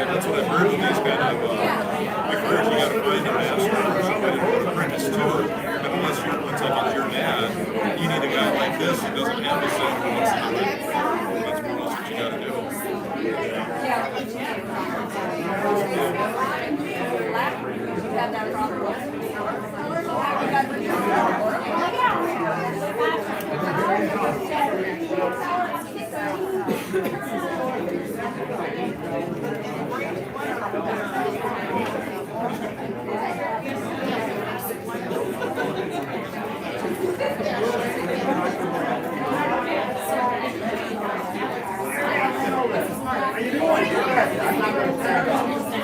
that's what I've heard with these kind of, I've heard you gotta find a master or somebody to apprentice to. But unless you're, it's like it's your dad, you need a guy like this who doesn't have the same who wants to do it. That's more or less what you gotta do. Had that problem.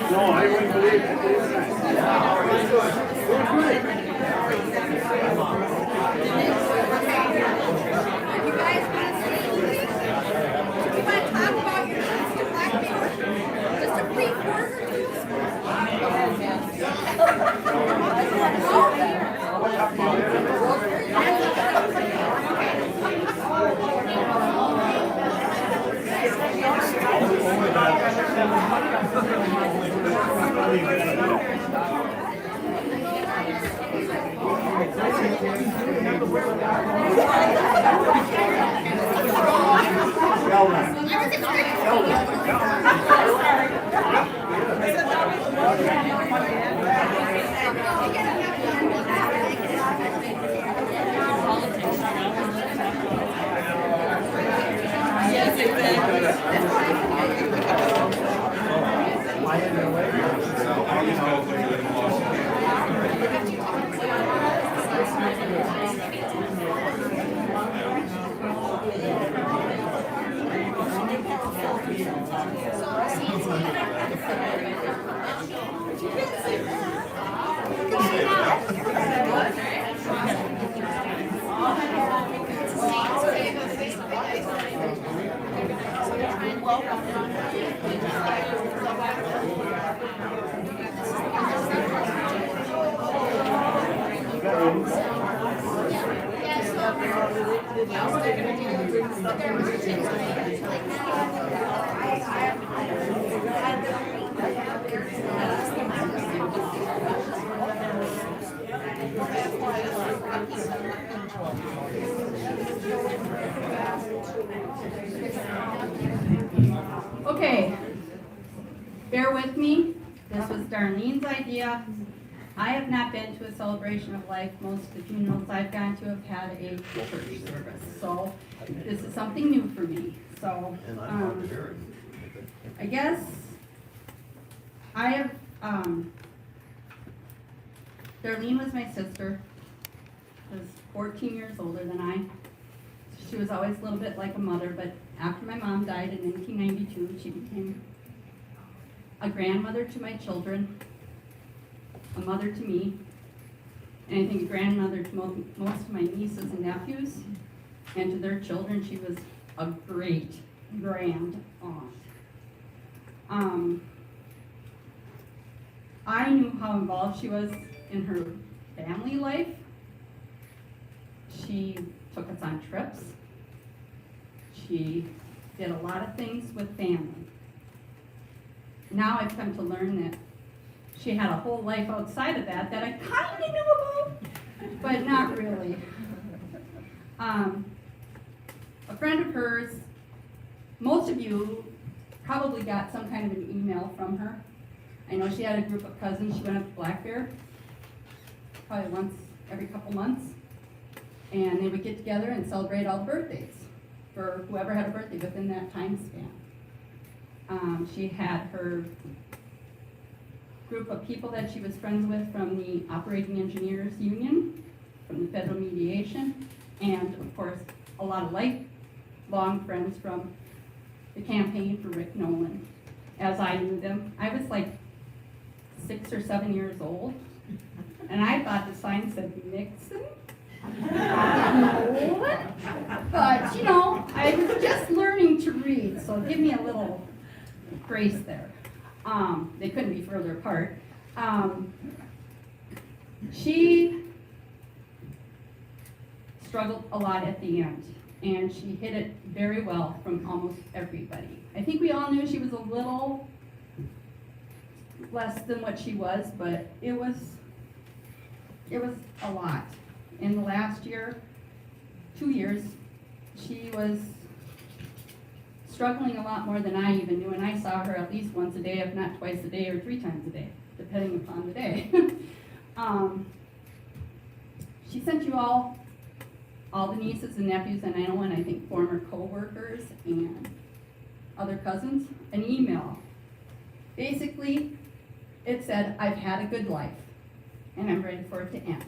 No, I wouldn't believe it. Okay, bear with me. This was Darlene's idea. I have not been to a celebration of life. Most of the funerals I've gone to have had a church service. So this is something new for me. So I guess I have, Darlene was my sister, was 14 years older than I. She was always a little bit like a mother, but after my mom died in 1992, she became a grandmother to my children, a mother to me, and I think a grandmother to most of my nieces and nephews, and to their children. She was a great grand aunt. I knew how involved she was in her family life. She took us on trips. She did a lot of things with family. Now I've come to learn that she had a whole life outside of that I kind of knew about, but not really. A friend of hers, most of you probably got some kind of an email from her. I know she had a group of cousins. She went up to Black Bear probably once every couple months, and they would get together and celebrate all the birthdays for whoever had a birthday within that time span. She had her group of people that she was friends with from the Operating Engineers Union, from the Federal Mediation, and of course a lot of lifelong friends from the campaign for Rick Nolan, as I knew them. I was like 6 or 7 years old, and I thought the sign said Nixon. But you know, I was just learning to read, so give me a little grace there. They couldn't be further apart. She struggled a lot at the end, and she hid it very well from almost everybody. I think we all knew she was a little less than what she was, but it was a lot. In the last year, 2 years, she was struggling a lot more than I even knew, and I saw her at least once a day, if not twice a day or 3 times a day, depending upon the day. She sent you all the nieces and nephews, and I know, and I think former co-workers and other cousins, an email. Basically, it said, "I've had a good life, and I'm ready for it to end."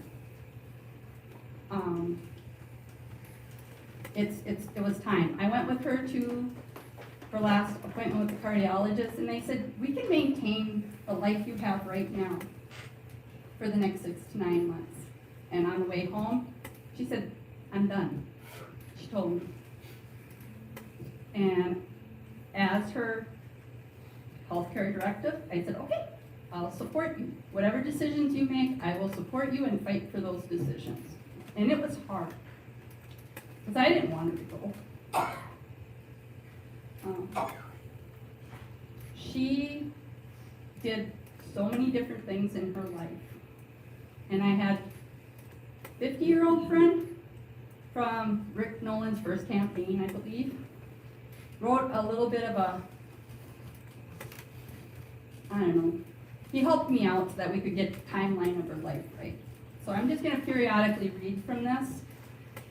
It was time. I went with her to her last appointment with the cardiologist, and they said, "We can maintain the life you have right now for the next 6 to 9 months." And on the way home, she said, "I'm done." She told me. And as her healthcare directive, I said, "Okay, I'll support you. Whatever decisions you make, I will support you and fight for those decisions." And it was hard, because I didn't want her to go. She did so many different things in her life. And I had a 50-year-old friend from Rick Nolan's first campaign, I believe, wrote a little bit of he helped me out so that we could get the timeline of her life right. So I'm just gonna periodically read from this,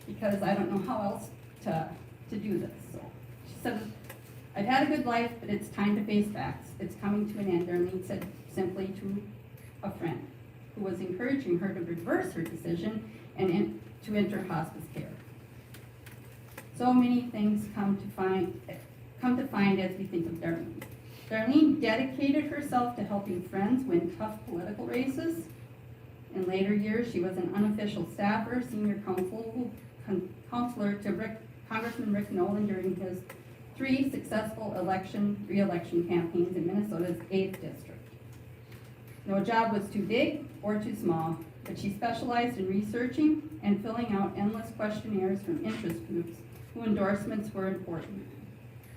because I don't know how else to do this. So she said, "I've had a good life, but it's time to face facts. It's coming to an end," Darlene said simply to a friend who was encouraging her to reverse her decision and to enter hospice care. So many things come to find as we think of Darlene. Darlene dedicated herself to helping friends win tough political races. In later years, she was an unofficial staffer, senior counselor to Congressman Rick Nolan during his 3 successful re-election campaigns in Minnesota's 8th district. No job was too big or too small, but she specialized in researching and filling out endless questionnaires from interest groups whose endorsements were important.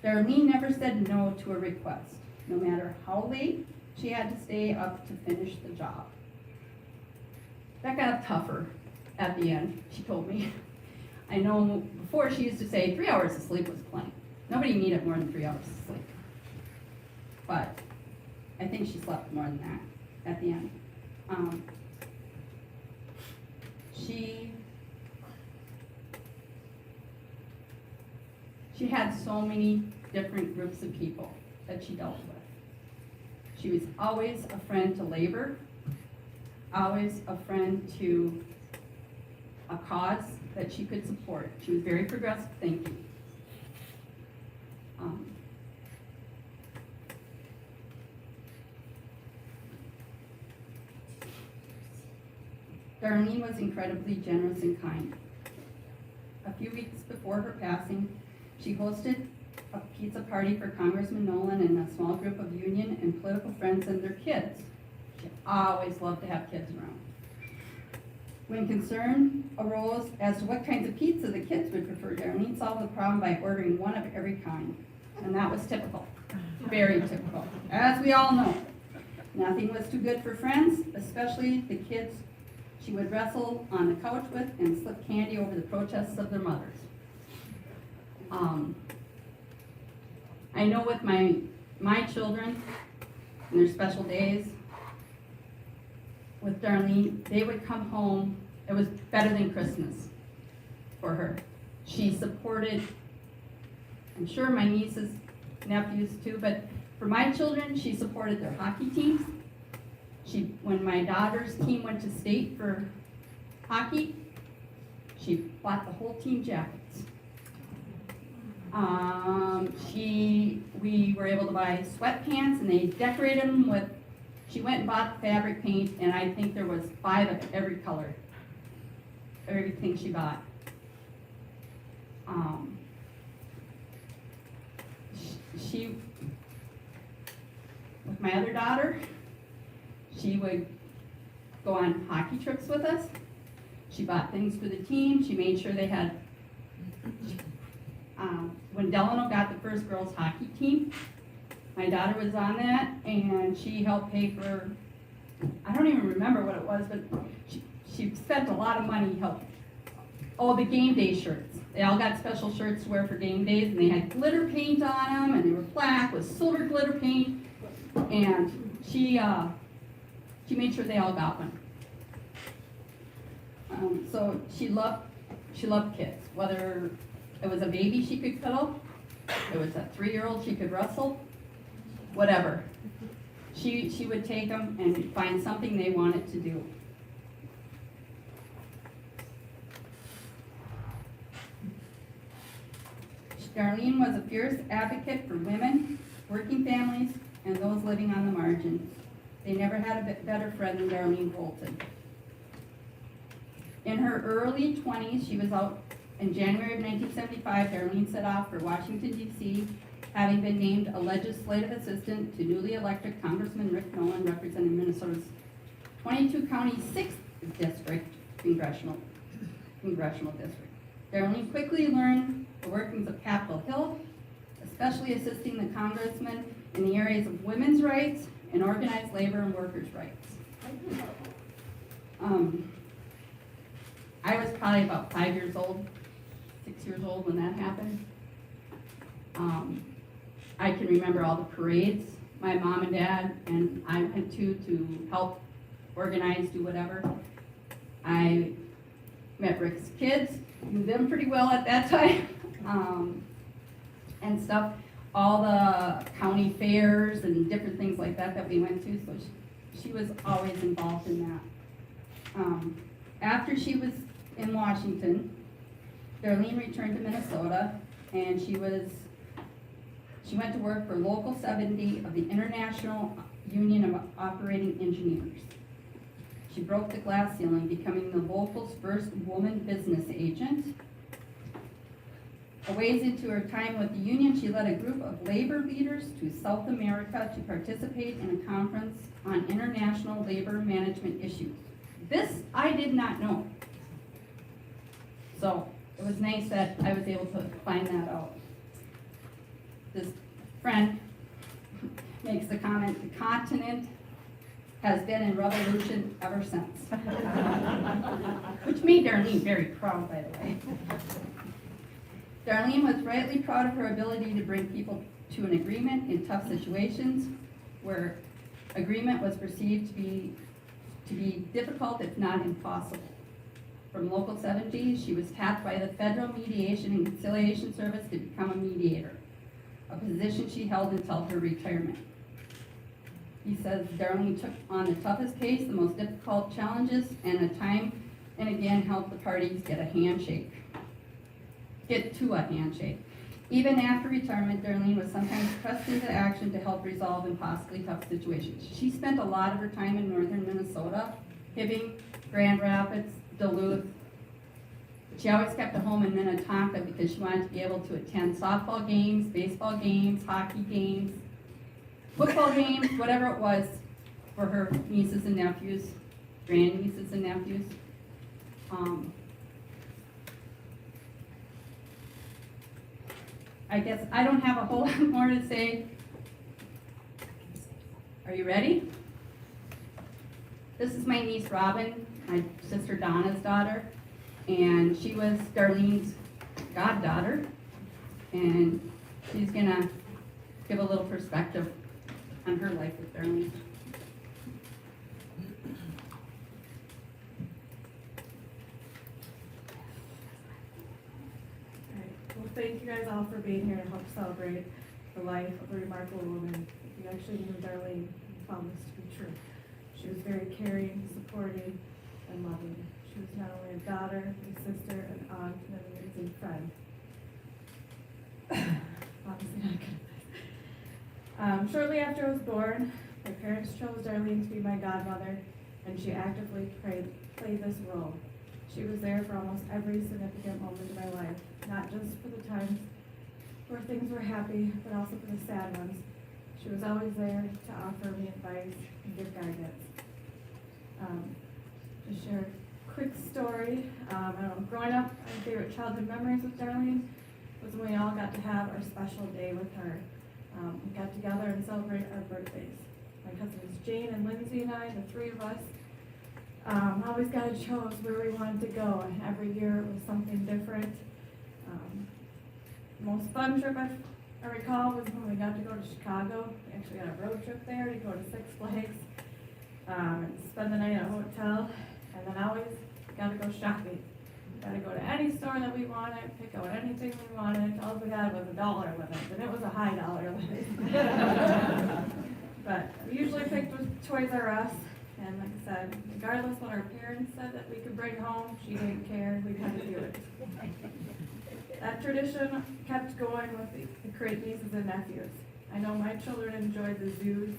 Darlene never said no to a request, no matter how late she had to stay up to finish the job. That got tougher at the end, she told me. I know before she used to say 3 hours of sleep was plenty. Nobody needed more than 3 hours of sleep. But I think she slept more than that at the end. She had so many different groups of people that she dealt with. She was always a friend to labor, always a friend to a cause that she could support. She was very progressive thinking. Darlene was incredibly generous and kind. A few weeks before her passing, she hosted a pizza party for Congressman Nolan and a small group of union and political friends and their kids. She always loved to have kids around. When concern arose as to what kinds of pizza the kids would prefer, Darlene solved the problem by ordering one of every kind. And that was typical, very typical. As we all know, nothing was too good for friends, especially the kids she would wrestle on the couch with and slip candy over the protests of their mothers. I know with my children and their special days, with Darlene, they would come home, it was better than Christmas for her. She supported, I'm sure my nieces, nephews too, but for my children, she supported their hockey teams. When my daughter's team went to state for hockey, she bought the whole team jackets. We were able to buy sweatpants and they decorated them with, she went and bought fabric paint, and I think there was 5 of every color, everything she bought. With my other daughter, she would go on hockey trips with us. She bought things for the team. She made sure they had, when Delano got the first girls hockey team, My daughter was on that, and she helped pay for, I don't even remember what it was, but she spent a lot of money helping. Oh, the game day shirts. They all got special shirts to wear for game days, and they had glitter paint on them, and they were black with silver glitter paint. And she made sure they all got one. So she loved kids. Whether it was a baby she could cuddle, it was a 3-year-old she could wrestle, whatever. She would take them and find something they wanted to do. Darlene was a fierce advocate for women, working families, and those living on the margins. They never had a better friend than Darlene Voltin. In her early 20s, she was out in January of 1975. Darlene set off for Washington, D.C., having been named a legislative assistant to newly elected Congressman Rick Nolan, representing Minnesota's 22-county 6th district congressional district. Darlene quickly learned the workings of Capitol Hill, especially assisting the congressman in the areas of women's rights and organized labor and workers' rights. I was probably about 5 years old, 6 years old when that happened. I can remember all the parades my mom and dad and I went to help organize, do whatever. I met Rick's kids, knew them pretty well at that time, and stuff. All the county fairs and different things like that we went to, so she was always involved in that. After she was in Washington, Darlene returned to Minnesota, and she went to work for Local 70 of the International Union of Operating Engineers. She broke the glass ceiling, becoming the local's first woman business agent. A ways into her time with the union, she led a group of labor leaders to South America to participate in a conference on international labor management issues. This I did not know. So it was nice that I was able to find that out. This friend makes the comment, the continent has been in revolution ever since. Which made Darlene very proud, by the way. Darlene was rightly proud of her ability to bring people to an agreement in tough situations where agreement was perceived to be difficult, if not impossible. From Local 70, she was tapped by the Federal Mediation and Conciliation Service to become a mediator, a position she held until her retirement. He says Darlene took on the toughest case, the most difficult challenges, and time and again helped the parties get to a handshake. Even after retirement, Darlene was sometimes pressed into action to help resolve impossibly tough situations. She spent a lot of her time in northern Minnesota, Hibbing, Grand Rapids, Duluth. She always kept a home in Minnetonka because she wanted to be able to attend softball games, baseball games, hockey games, football games, whatever it was for her nieces and nephews, grandnieces and nephews. I guess I don't have a whole lot more to say. Are you ready? This is my niece Robin, my sister Donna's daughter, and she was Darlene's goddaughter, and she's gonna give a little perspective on her life with Darlene. Well, thank you guys all for being here to help celebrate the life of a remarkable woman. If you actually knew Darlene, you found this to be true. She was very caring, supportive, and loving. She was not only a daughter, a sister, an aunt, and an amazing friend. Obviously not good. Shortly after I was born, my parents chose Darlene to be my godmother, and she actively played this role. She was there for almost every significant moment of my life, not just for the times where things were happy, but also for the sad ones. She was always there to offer me advice and give guidance. To share a quick story, growing up, my favorite childhood memories with Darlene was when we all got to have our special day with her. We got together and celebrated our birthdays. My cousins Jane and Lindsay and I, the three of us, always got to chose where we wanted to go, and every year it was something different. The most fun trip I recall was when we got to go to Chicago. We actually got a road trip there to go to Six Flags and spend the night at a hotel, and then always got to go shopping. Got to go to any store that we wanted, pick out anything we wanted. All we had was $1 limit, and it was a high dollar limit. But we usually picked with Toys R Us, and like I said, regardless what our parents said that we could bring home, she didn't care. We had to do it. That tradition kept going with the great nieces and nephews. I know my children enjoyed the zoos,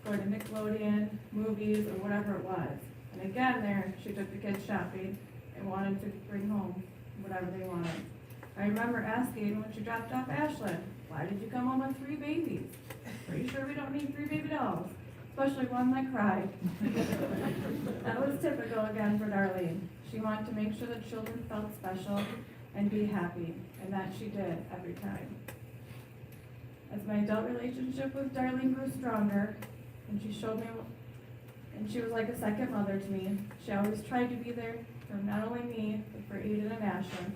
going to Nickelodeon, movies, or whatever it was. And again, there she took the kids shopping and wanted to bring home whatever they wanted. I remember asking when she dropped off Ashlyn, "Why did you come home with 3 babies? Pretty sure we don't need 3 baby dolls, especially one that cried." That was typical again for Darlene. She wanted to make sure the children felt special and be happy, and that she did every time. As my adult relationship with Darlene grew stronger, and she showed me, and she was like a second mother to me, she always tried to be there for not only me, but for Aiden and Ashlyn.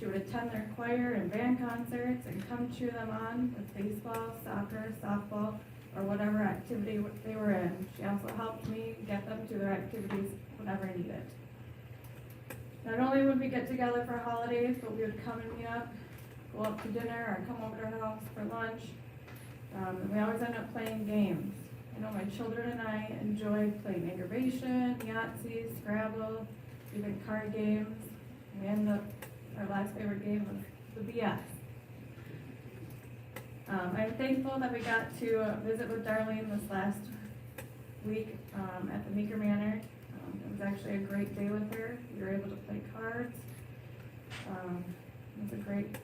She would attend their choir and band concerts and come cheer them on with baseball, soccer, softball, or whatever activity they were in. She also helped me get them to their activities whenever needed. Not only would we get together for holidays, but we would come and meet up, go out to dinner, or come over to her house for lunch. And we always end up playing games. I know my children and I enjoy playing aggravation, Yahtzee, Scrabble, even card games. We ended up, our last favorite game was the BS. I'm thankful that we got to visit with Darlene this last week at the Meeker Manor. It was actually a great day with her. We were able to play cards. It was a great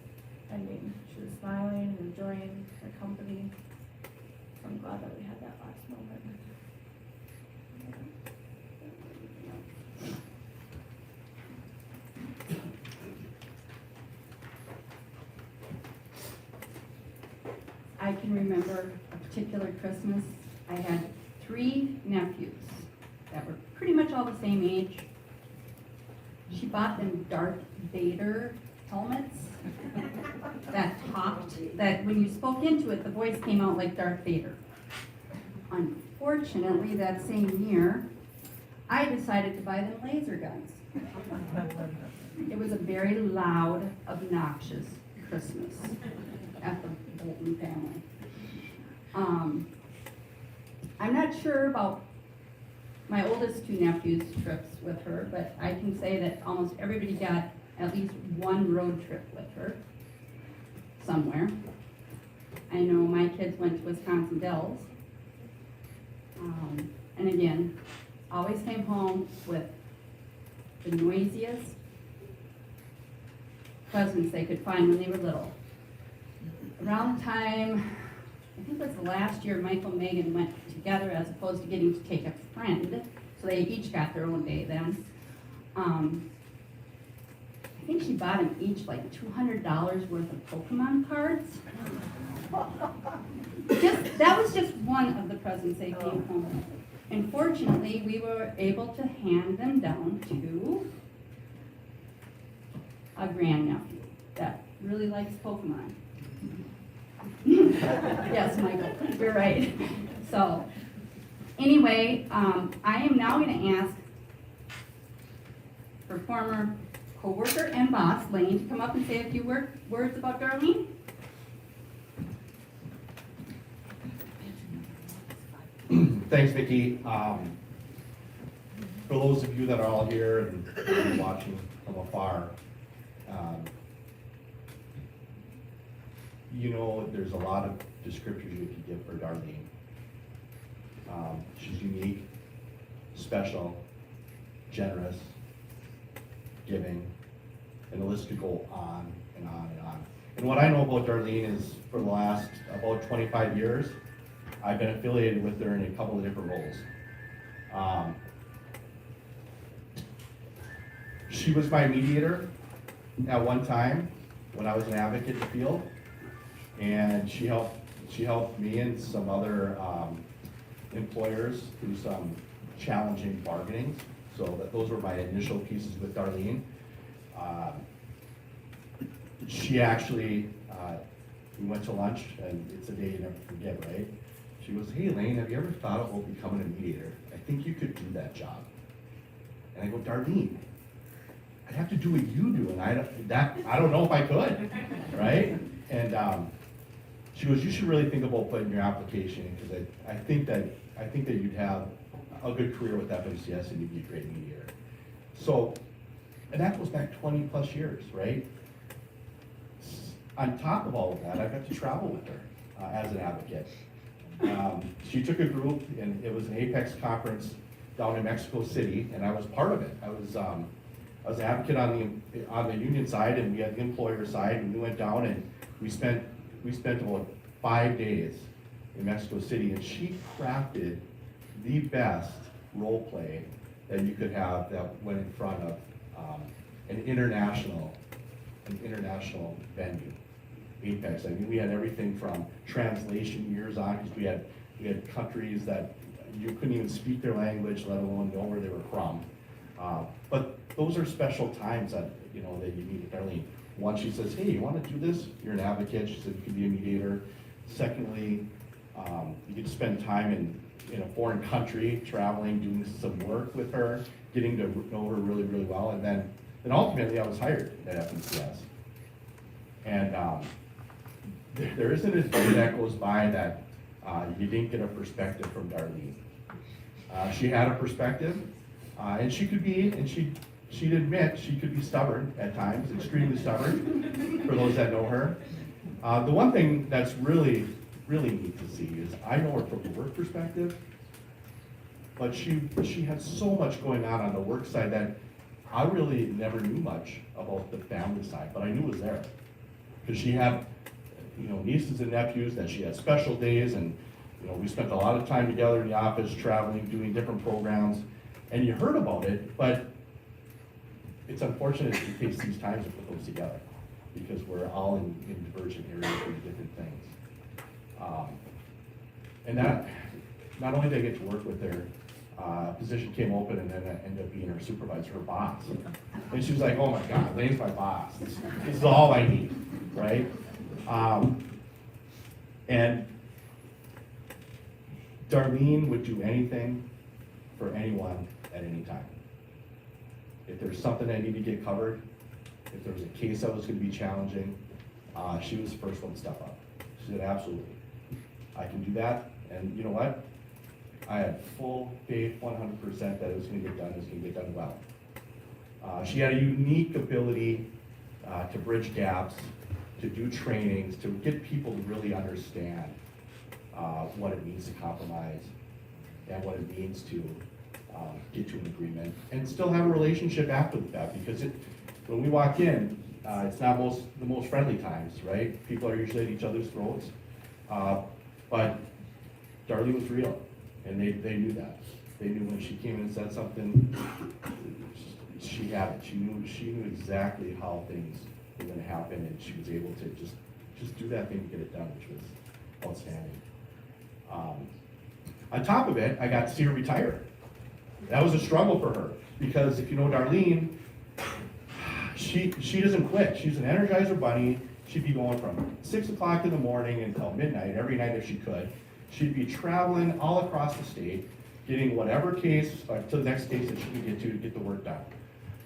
ending. She was smiling and enjoying her company. So I'm glad that we had that last moment. I can remember a particular Christmas. I had 3 nephews that were pretty much all the same age. She bought them Darth Vader helmets that talked, that when you spoke into it, the voice came out like Darth Vader. Unfortunately, that same year, I decided to buy them laser guns. It was a very loud, obnoxious Christmas at the Voltin family. I'm not sure about my oldest 2 nephews' trips with her, but I can say that almost everybody got at least one road trip with her somewhere. I know my kids went to Wisconsin Dells. And again, always came home with the noisiest presents they could find when they were little. Around the time, I think it was the last year Michael and Megan went together as opposed to getting to take a friend, so they each got their own day then. I think she bought them each like $200 worth of Pokemon cards. That was just one of the presents they came home with. And fortunately, we were able to hand them down to a grandnephew that really likes Pokemon. Yes, Michael, you're right. So, anyway, I am now going to ask her former co-worker and boss, Lane, to come up and say a few words about Darlene. Thanks, Vicki. For those of you that are all here and watching from afar, you know there's a lot of descriptors you could give for Darlene. She's unique, special, generous, giving, and the list could go on and on and on. And what I know about Darlene is for the last about 25 years, I've been affiliated with her in a couple of different roles. She was my mediator at one time when I was an advocate in the field, and she She helped me and some other employers through some challenging bargaining. So those were my initial pieces with Darlene. She actually, we went to lunch, and it's a day you never forget, right? She goes, "Hey Lane, have you ever thought about becoming a mediator? I think you could do that job." And I go, "Darlene, I'd have to do what you do, and I don't know if I could," right? And she goes, "You should really think about putting your application in, because I think that you'd have a good career with FMCS and you'd be a great mediator." So, and that goes back 20 plus years, right? On top of all of that, I got to travel with her as an advocate. She took a group, and it was an Apex conference down in Mexico City, and I was part of it. I was an advocate on the union side, and we had the employer side, and we went down and we spent about 5 days in Mexico City, and she crafted the best role play that you could have that went in front of an international venue, Apex. I mean, we had everything from translation years on, because we had countries that you couldn't even speak their language, let alone know where they were from. But those are special times that you meet with Darlene. One, she says, "Hey, you want to do this? You're an advocate." She said, "You can be a mediator." Secondly, you get to spend time in a foreign country, traveling, doing some work with her, getting to know her really, really well. And then ultimately I was hired at FMCS. And there isn't a day that goes by that you didn't get a perspective from Darlene. She had a perspective, and she could be, and she'd admit she could be stubborn at times, extremely stubborn, for those that know her. The one thing that's really, really neat to see is I know her from the work perspective, but she had so much going on the work side that I really never knew much about the family side, but I knew it was there. Because she had, nieces and nephews that she had special days, and, we spent a lot of time together in the office, traveling, doing different programs, and you heard about it, but it's unfortunate to face these times to put those together, because we're all in divergent areas for different things. And that, not only did I get to work with her, a position came open, and then I ended up being her supervisor, her boss. And she was like, "Oh my God, Lane's my boss. This is all I need," right? And Darlene would do anything for anyone at any time. If there's something that needed to get covered, if there was a case that was going to be challenging, she was the first one to step up. She said, "Absolutely, I can do that." And you know what? I had full faith, 100%, that it was going to get done. It was going to get done well. She had a unique ability to bridge gaps, to do trainings, to get people to really understand what it means to compromise and what it means to get to an agreement and still have a relationship after that. Because when we walk in, it's not the most friendly times, right? People are usually at each other's throats. But Darlene was real. And they knew that. They knew when she came in and said something, she had it. She knew exactly how things were going to happen, and she was able to just do that thing and get it done, which was outstanding. On top of it, I got to see her retire. That was a struggle for her, because if you know Darlene, she doesn't quit. She's an Energizer bunny. She'd be going from 6 o'clock in the morning until midnight, every night if she could. She'd be traveling all across the state, getting whatever case, to the next case that she could get the work done.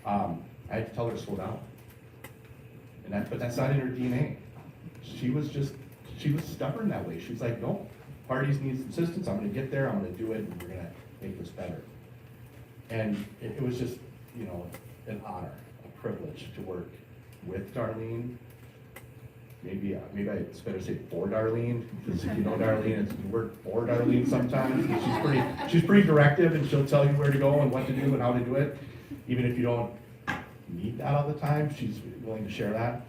I had to tell her to slow down. But that's not in her DNA. She was stubborn that way. She was like, "No, parties need assistance. I'm gonna get there, I'm gonna do it, and we're gonna make this better." And it was just, an honor, a privilege to work with Darlene. Maybe it's better to say for Darlene, because if you know Darlene, you work for Darlene sometimes. She's pretty directive, and she'll tell you where to go and what to do and how to do it. Even if you don't need that all the time, she's willing to share that.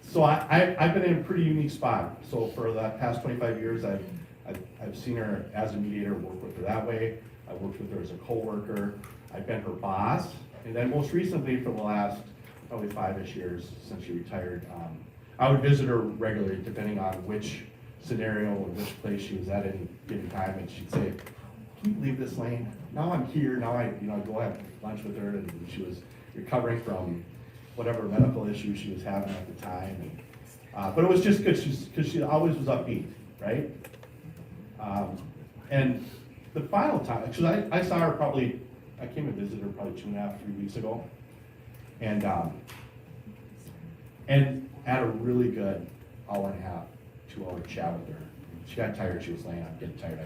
So I've been in a pretty unique spot. So for the past 25 years, I've seen her as a mediator, work with her that way. I worked with her as a coworker. I've been her boss. And then most recently, for the last probably 5-ish years since she retired, I would visit her regularly, depending on which scenario or which place she was at any given time, and she'd say, "Can you leave this lane? Now I'm here, now I'd go have lunch with her," and she was recovering from whatever medical issue she was having at the time. And, but it was just because she always was upbeat, right? And the final time, because I saw her probably, I came and visited her probably 2.5, 3 weeks ago, and had a really good hour and a half, 2-hour chat with her. She got tired. She was laying, "I'm getting tired.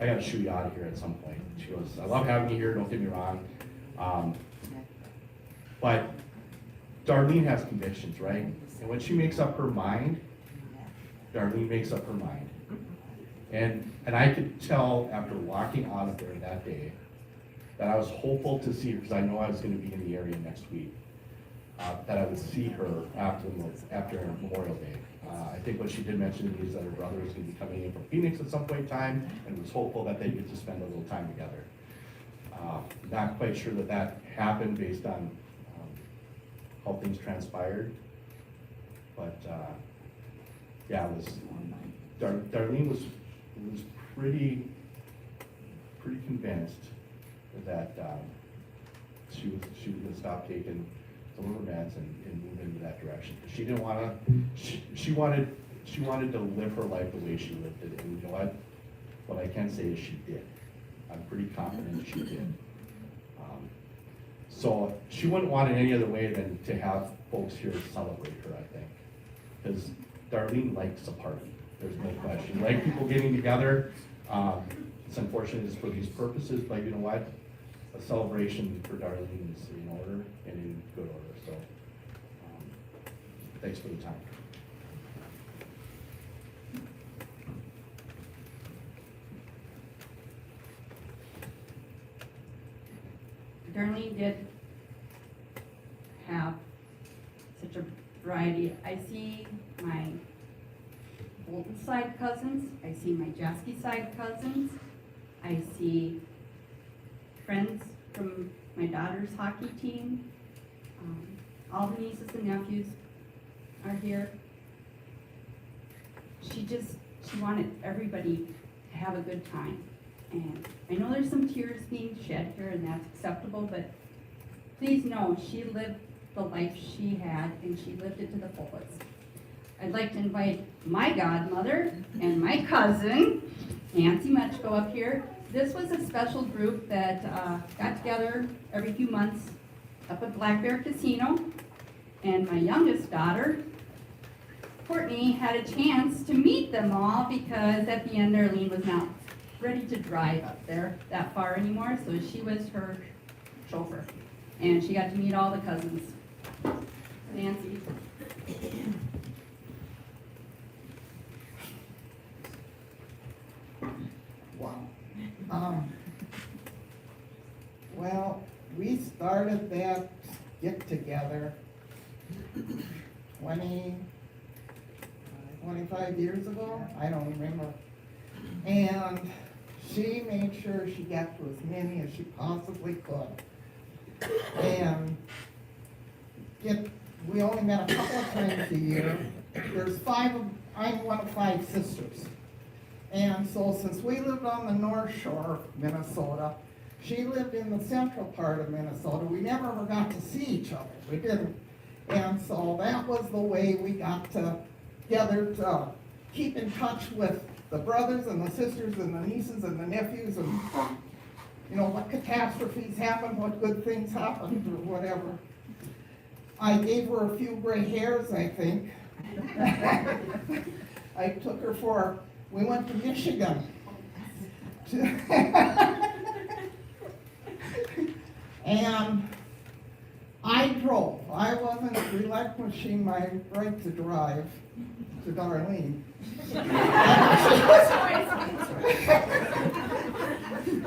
I got to shoot you out of here at some point." She goes, "I love having you here. Don't get me wrong, but Darlene has convictions, right? And when she makes up her mind, Darlene makes up her mind." And I could tell after walking out of there that day that I was hopeful to see her, because I know I was going to be in the area next week, that I would see her after Memorial Day. I think what she did mention to me is that her brother was going to be coming in from Phoenix at some point in time, and was hopeful that they'd get to spend a little time together. Not quite sure that happened based on how things transpired, but yeah, it was. Darlene was pretty convinced that she was going to stop taking some of her meds and move into that direction. She didn't want to. She wanted to live her life the way she lived it, and you know what? What I can say is she did. I'm pretty confident she did. So she wouldn't want it any other way than to have folks here to celebrate her, I think. Because Darlene likes a party, there's no question. Like people getting together. It's unfortunate it's for these purposes, but you know what? A celebration for Darlene is in order and in good order. So thanks for the time. Darlene did have such a variety. I see my Voltin side cousins, I see my Jasky side cousins, I see friends from my daughter's hockey team. All the nieces and nephews are here. She wanted everybody to have a good time. And I know there's some tears being shed here, and that's acceptable, but please know she lived the life she had, and she lived it to the fullest. I'd like to invite my godmother and my cousin, Nancy Muchko, up here. This was a special group that got together every few months up at Black Bear Casino, and my youngest daughter, Courtney, had a chance to meet them all because at the end Darlene was not ready to drive up there that far anymore, so she was her chauffeur. And she got to meet all the cousins. Nancy. Wow. Well, we started that get-together 25 years ago, I don't remember. And she made sure she got to as many as she possibly could. And we only met a couple of times a year. I'm one of 5 sisters. And so since we lived on the North Shore of Minnesota, she lived in the central part of Minnesota. We never ever got to see each other. We didn't. And so that was the way we got together to keep in touch with the brothers and the sisters and the nieces and the nephews, and you know, what catastrophes happened, what good things happened, or whatever. I gave her a few gray hairs, I think. I took her we went to Michigan. And I drove. I wasn't relinquishing my right to drive to Darlene.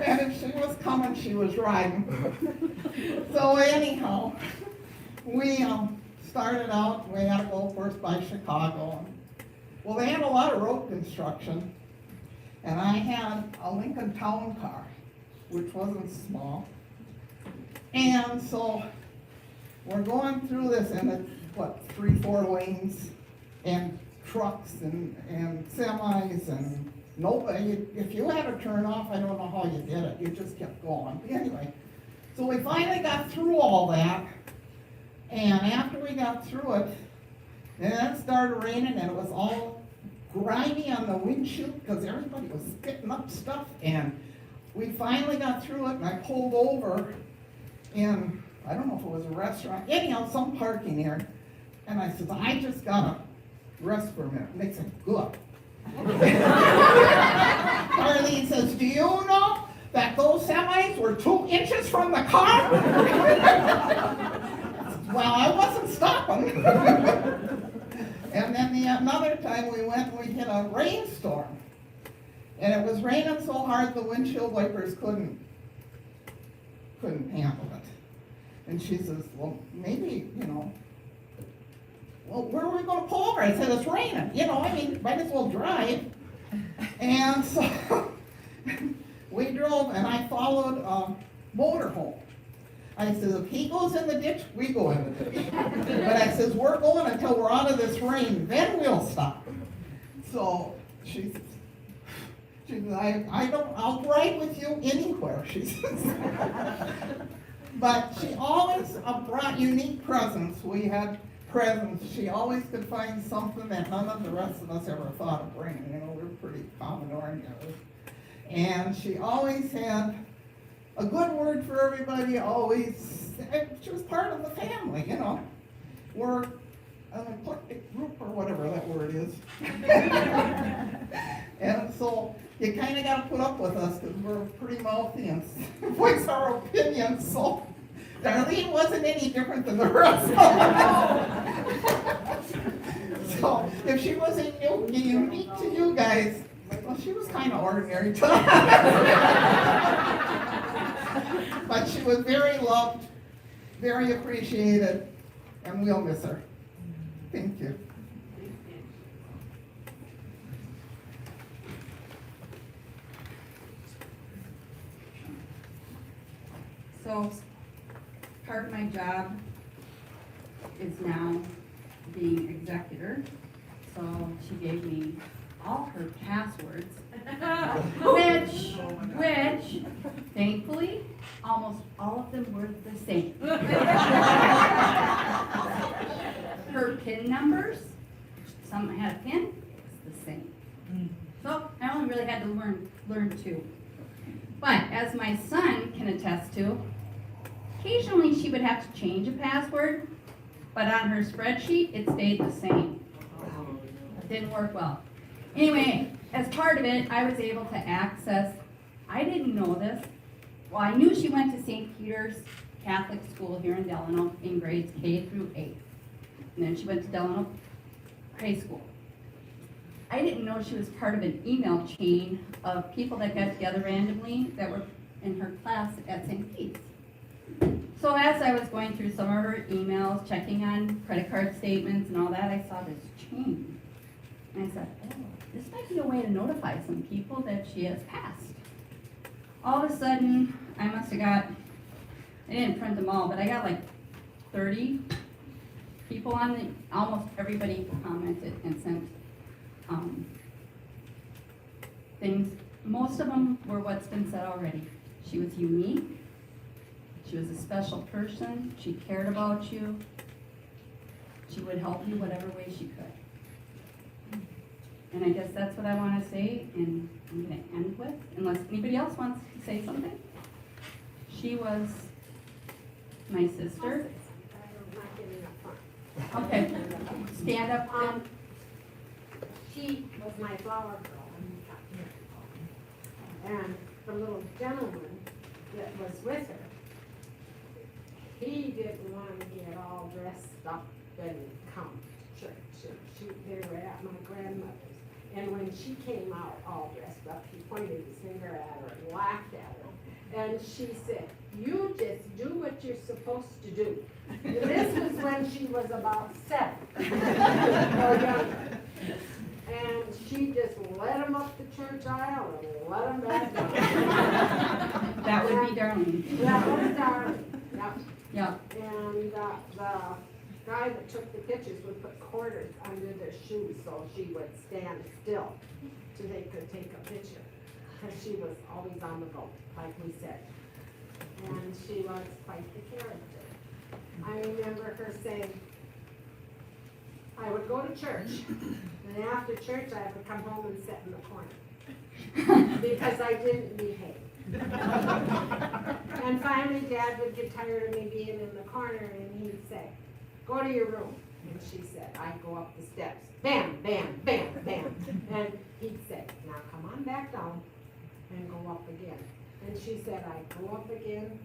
And if she was coming, she was riding. So anyhow, we started out, we had to go first by Chicago. Well, they had a lot of road construction, and I had a Lincoln Town Car, which wasn't small. And so we're going through this, and it's, 3-4 lanes and trucks and semis and nobody, if you had to turn off, I don't know how you did it, you just kept going. Anyway, so we finally got through all that, and after we got through it, then it started raining and it was all grimy on the windshield because everybody was spitting up stuff, and we finally got through it and I pulled over in, I don't know if it was a restaurant, anyhow, some parking area, and I said, I just gotta rest for a minute. And they said, good. Darlene says, do you know that those semis were 2 inches from the car? Well, I wasn't stopping. And then another time we went and we hit a rainstorm. And it was raining so hard the windshield wipers couldn't handle it. And she says, well, maybe, well, where are we gonna pull over? I said, it's raining, might as well drive. And so we drove and I followed a motorhome. I said, if he goes in the ditch, we go in the ditch. But I says, we're going until we're out of this rain, then we'll stop. So she says, I'll ride with you anywhere, she says. But she always brought unique presents. We had presents. She always could find something that none of the rest of us ever thought of bringing. We were pretty common oriented. And she always had a good word for everybody, always. She was part of the family, We're an eclectic group or whatever that word is. And so you kind of got to put up with us because we're pretty mouthy and voice our opinions. So Darlene wasn't any different than the rest of us. So if she wasn't unique to you guys, well, she was kind of ordinary to us. But she was very loved, very appreciated, and we'll miss her. Thank you. So, part of my job is now being executor. So she gave me all her passwords, which thankfully, almost all of them were the same. Her PIN numbers, some had a PIN, it's the same. So I only really had to learn two. But as my son can attest to, occasionally she would have to change a password, but on her spreadsheet, it stayed the same. It didn't work well. Anyway, as part of it, I was able to access, I didn't know this, well, I knew she went to St. Peter's Catholic School here in Delano in grades K through 8. And then she went to Delano High School. I didn't know she was part of an email chain of people that got together randomly that were in her class at St. Pete's. So as I was going through some of her emails, checking on credit card statements and all that, I saw this chain. And I said, oh, this might be a way to notify some people that she has passed. All of a sudden, I must have got, I didn't print them all, but I got like 30 people on the, almost everybody commented and sent things. Most of them were what's been said already. She was unique. She was a special person. She cared about you. She would help you whatever way she could. And I guess that's what I want to say, and I'm going to end with, unless anybody else wants to say something. She was my sister. Okay, stand up. She was my flower girl. And the little gentleman that was with her, he didn't want to get all dressed up and come to church. They were at my grandmother's. And when she came out all dressed up, he pointed his finger at her and laughed at her. And she said, you just do what you're supposed to do. This was when she was about 7 or younger. And she just led him up the church aisle and let him back down. That would be Darlene. That was Darlene, yep. Yep. And the guy that took the pictures would put quarters under their shoe so she would stand still so they could take a picture. Because she was always on the go, like we said. And she was quite the character. I remember her saying, I would go to church, and after church I would come home and sit in the corner. Because I didn't behave. And finally Dad would get tired of me being in the corner and he'd say, go to your room. And she said, I'd go up the steps, bam, bam, bam, bam. And he'd say, now come on back down and go up again. And she said, I'd go up again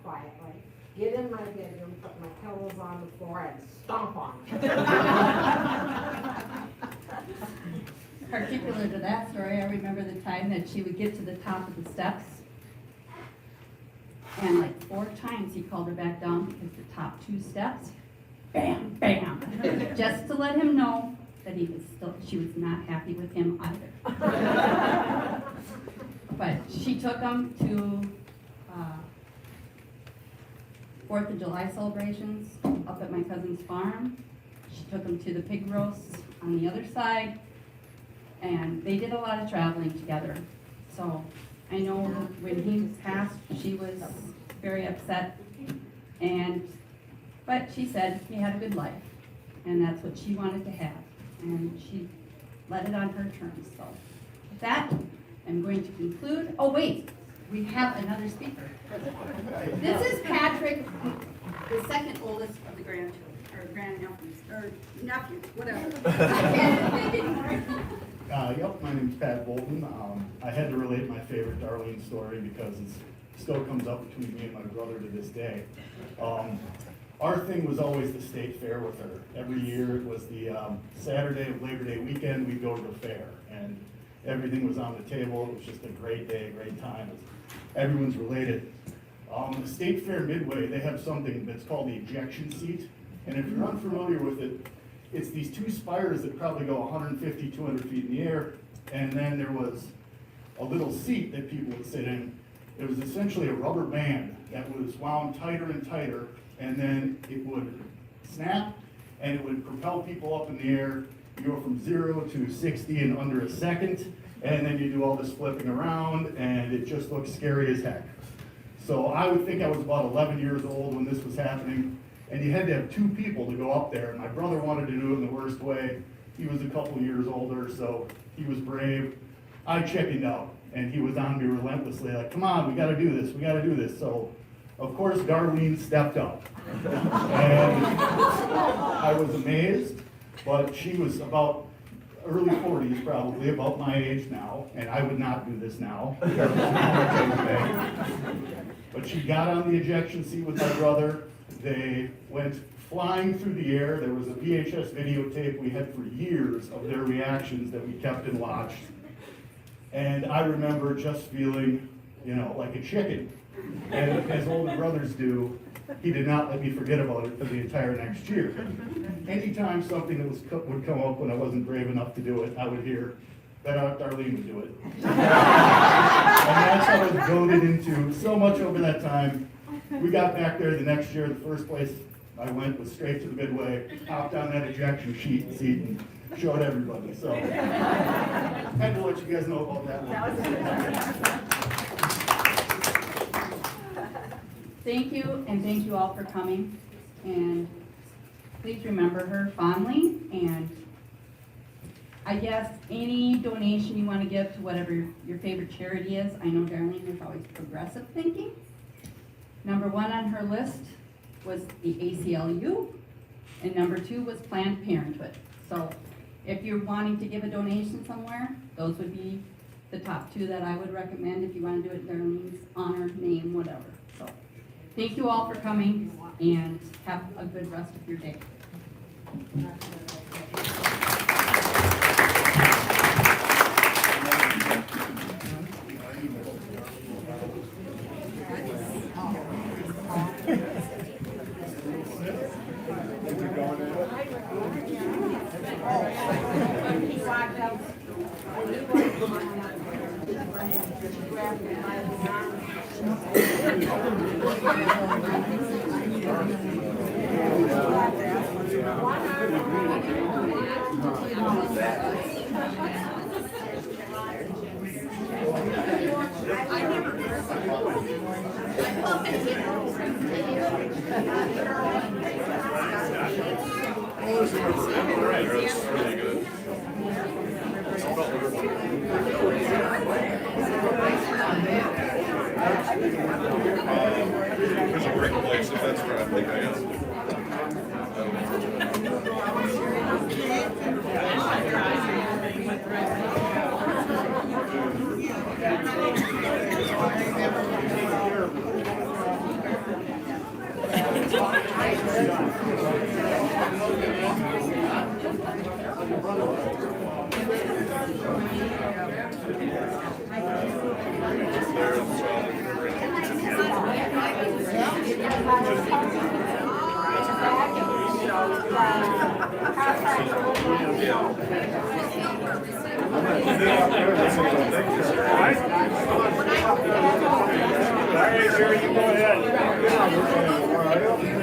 quietly, get in my bedroom, put my pillows on the floor and stomp on them. Particular to that story, I remember the time that she would get to the top of the steps, and like 4 times he called her back down because the top 2 steps, bam, bam, just to let him know that she was not happy with him either. But she took him to 4th of July celebrations up at my cousin's farm. She took him to the pig roasts on the other side. And they did a lot of traveling together. So I know when he passed, she was very upset. But she said he had a good life. And that's what she wanted to have. And she let it on her terms. So with that, I'm going to conclude. Oh wait, we have another speaker. This is Patrick, the second oldest of the grandchildren, or grandnephews, or nephews, whatever. I can't think anymore. Yep, my name's Pat Voltin. I had to relate my favorite Darlene story because it still comes up between me and my brother to this day. Our thing was always the state fair with her. Every year it was the Saturday of Labor Day weekend, we'd go to the fair. And everything was on the table. It was just a great day, a great time. Everyone's related. The State Fair Midway, they have something that's called the ejection seat. And if you're unfamiliar with it, it's these 2 spires that probably go 150, 200 feet in the air, and then there was a little seat that people would sit in. It was essentially a rubber band that was wound tighter and tighter, and then it would snap, and it would propel people up in the air. You go from 0 to 60 in under a second, and then you do all this flipping around, and it just looks scary as heck. So I would think I was about 11 years old when this was happening. And you had to have 2 people to go up there. And my brother wanted to do it in the worst way. He was a couple years older, so he was brave. I chickened out, and he was on me relentlessly, like, come on, we gotta do this, we gotta do this. So, of course, Darlene stepped up. And I was amazed, but she was about early 40s probably, about my age now, and I would not do this now. But she got on the ejection seat with my brother. They went flying through the air. There was a VHS videotape we had for years of their reactions that we kept and watched. And I remember just feeling, like a chicken. And as older brothers do, he did not let me forget about it for the entire next year. Anytime something that would come up when I wasn't brave enough to do it, I would hear, that Darlene would do it. And that's how I was goaded into so much over that time. We got back there the next year. The first place I went was straight to the midway, hopped on that ejection seat and showed everybody. So I had to let you guys know about that one. Thank you, and thank you all for coming. And please remember her fondly. And I guess any donation you want to give to whatever your favorite charity is. I know Darlene is always progressive thinking. Number 1 on her list was the ACLU, and number 2 was Planned Parenthood. So if you're wanting to give a donation somewhere, those would be the top 2 that I would recommend if you want to do it Darlene's honor, name, whatever. So thank you all for coming, and have a good rest of your day. That's really good. There's a great place if that's where I think I am.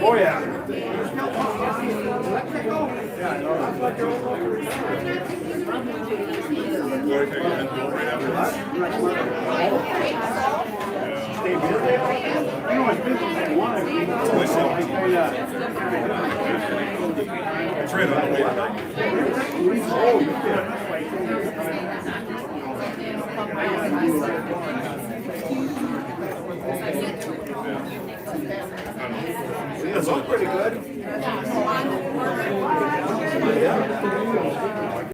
Oh, yeah. Stay busy. You know, it's busy as you want to be. It's right on the way. Oh, you did. That's all pretty good.